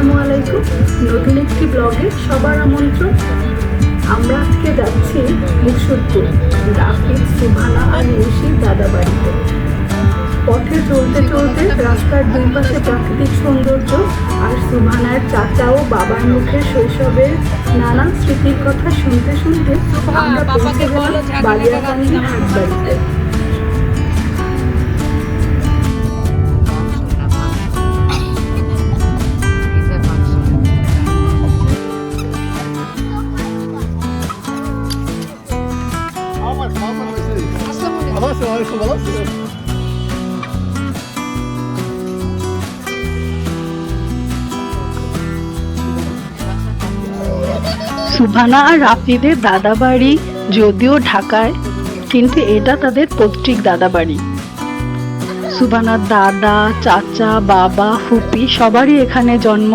আসসালামু আলাইকুম। নতুন একটি ব্লগে সবার আমন্ত্রণ। আমরা আজকে যাচ্ছি মুকসুদপুর, রাফিদ, সুবহানা আর মুন্সির দাদা বাড়িতে। পথে চলতে চলতে রাস্তার দুই পাশে প্রাকৃতিক সৌন্দর্য আর সুবহানার চাচা ও বাবার মুখে শৈশবের নানান স্মৃতির কথা শুনতে শুনতে আমরা পৌঁছে গেলাম বালিয়াকান্দি হাট বাড়িতে। সুবহানা আর রাফিদের দাদা বাড়ি যদিও ঢাকায়, কিন্তু এটা তাদের পৈতৃক দাদা বাড়ি। সুবহানার দাদা, চাচা, বাবা, ফুপি সবারই এখানে জন্ম,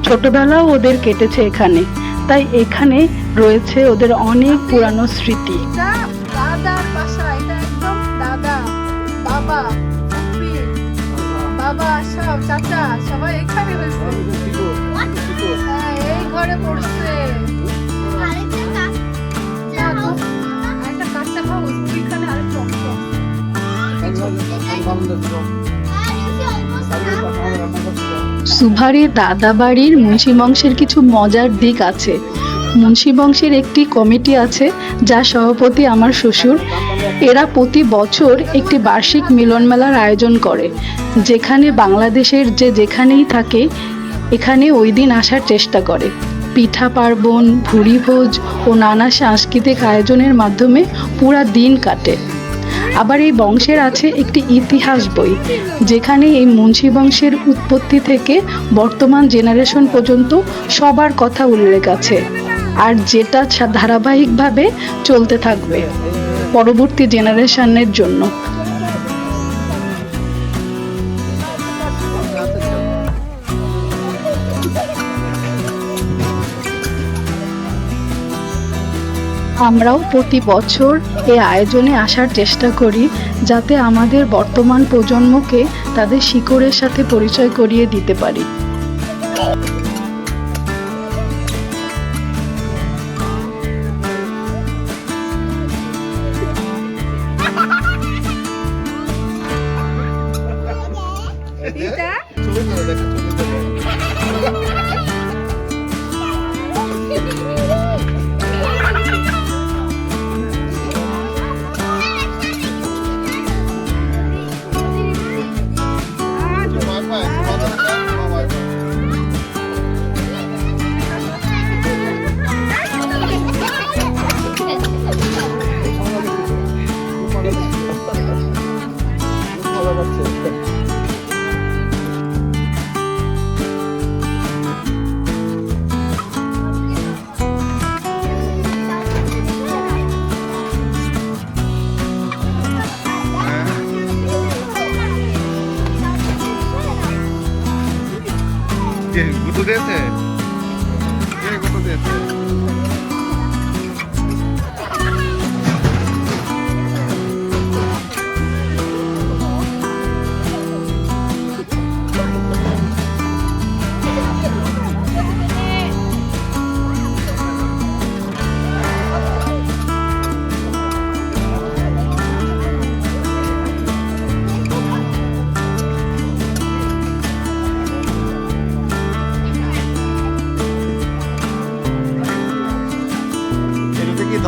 ছোটবেলাও ওদের কেটেছে এখানে, তাই এখানে রয়েছে ওদের অনেক পুরানো স্মৃতি। দাদার বাসা, এটা একদম দাদা, বাবা, ফুপি, বাবা, সব চাচা সবাই এখানে রয়েছে। হ্যাঁ, এই ঘরে পড়ছে। একটা কাঁচা হাউস, ওইখানে আরেকটা অংশ। সুবহানের দাদা বাড়ির মুন্সি বংশের কিছু মজার দিক আছে। মুন্সি বংশের একটি কমিটি আছে যার সভাপতি আমার শ্বশুর। এরা প্রতি বছর একটি বার্ষিক মিলন মেলার আয়োজন করে, যেখানে বাংলাদেশের যে যেখানেই থাকে এখানে ওই দিন আসার চেষ্টা করে। পিঠা পার্বণ, ভুরি ভোজ ও নানা সাংস্কৃতিক আয়োজনের মাধ্যমে পুরা দিন কাটে। আবার এই বংশের আছে একটি ইতিহাস বই, যেখানে এই মুন্সি বংশের উৎপত্তি থেকে বর্তমান জেনারেশন পর্যন্ত সবার কথা উল্লেখ আছে, আর যেটা ধারাবাহিকভাবে চলতে থাকবে পরবর্তী জেনারেশনের জন্য। আমরাও প্রতি বছর এই আয়োজনে আসার চেষ্টা করি, যাতে আমাদের বর্তমান প্রজন্মকে তাদের শিকড়ের সাথে পরিচয় করিয়ে দিতে পারি। গুঁতো দিয়েছে, কে গুঁতো দিয়েছে?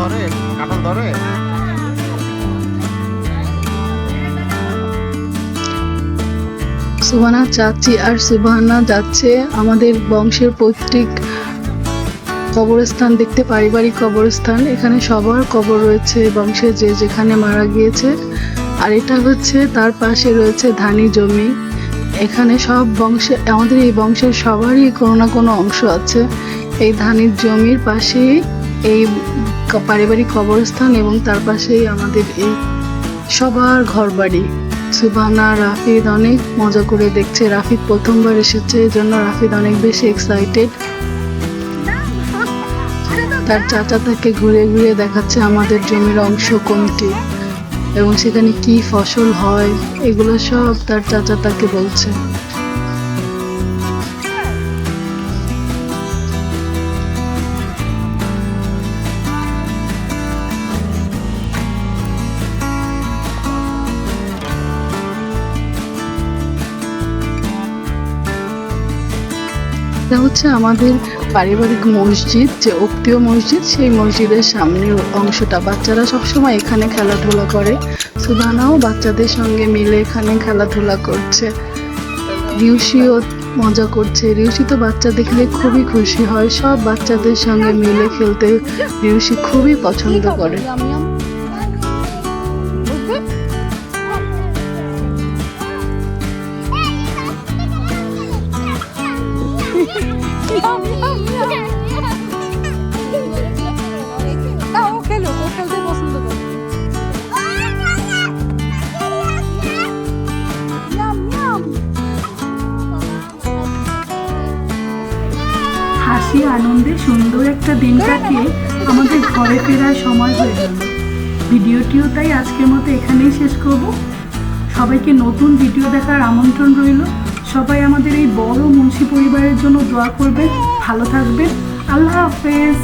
ধরে কাঁঠাল ধরে। সুবহানা চাচি আর সুবহানা যাচ্ছে আমাদের বংশের পৈতৃক কবরস্থান দেখতে, পারিবারিক কবরস্থান। এখানে সবার কবর রয়েছে বংশে যে যেখানে মারা গিয়েছে। আর এটা হচ্ছে তার পাশে রয়েছে ধানি জমি। এখানে সব বংশে, আমাদের এই বংশের সবারই কোনো না কোনো অংশ আছে। এই ধানির জমির পাশেই এই পারিবারিক কবরস্থান এবং তার পাশেই আমাদের এই সবার ঘর বাড়ি। সুবহানা, রাফিদ অনেক মজা করে দেখছে। রাফিদ প্রথমবার এসেছে, এই জন্য রাফিদ অনেক বেশি এক্সাইটেড। তার চাচা তাকে ঘুরে ঘুরে দেখাচ্ছে আমাদের জমির অংশ কোনটি এবং সেখানে কি ফসল হয়, এগুলো সব তার চাচা তাকে বলছে। এটা হচ্ছে আমাদের পারিবারিক মসজিদ, যে উক্তীয় মসজিদ, সেই মসজিদের সামনের অংশটা। বাচ্চারা সবসময় এখানে খেলাধুলা করে। সুবানাও বাচ্চাদের সঙ্গে মিলে এখানে খেলাধুলা করছে। রিউশিও মজা করছে। রিউশি তো বাচ্চা দেখলে খুবই খুশি হয়। সব বাচ্চাদের সঙ্গে মিলে খেলতে রিউশি খুবই পছন্দ করে। ও খেলো, ও খেলতে পছন্দ করে। হাসি আনন্দে সুন্দর একটা দিন কাটিয়ে আমাদের ঘরে ফেরার সময় হয়ে গেল। ভিডিওটিও তাই আজকের মতো এখানেই শেষ করব। সবাইকে নতুন ভিডিও দেখার আমন্ত্রণ রইল। সবাই আমাদের এই বড় মুন্সি পরিবারের জন্য দোয়া করবেন। ভালো থাকবেন। আল্লাহ হাফেজ।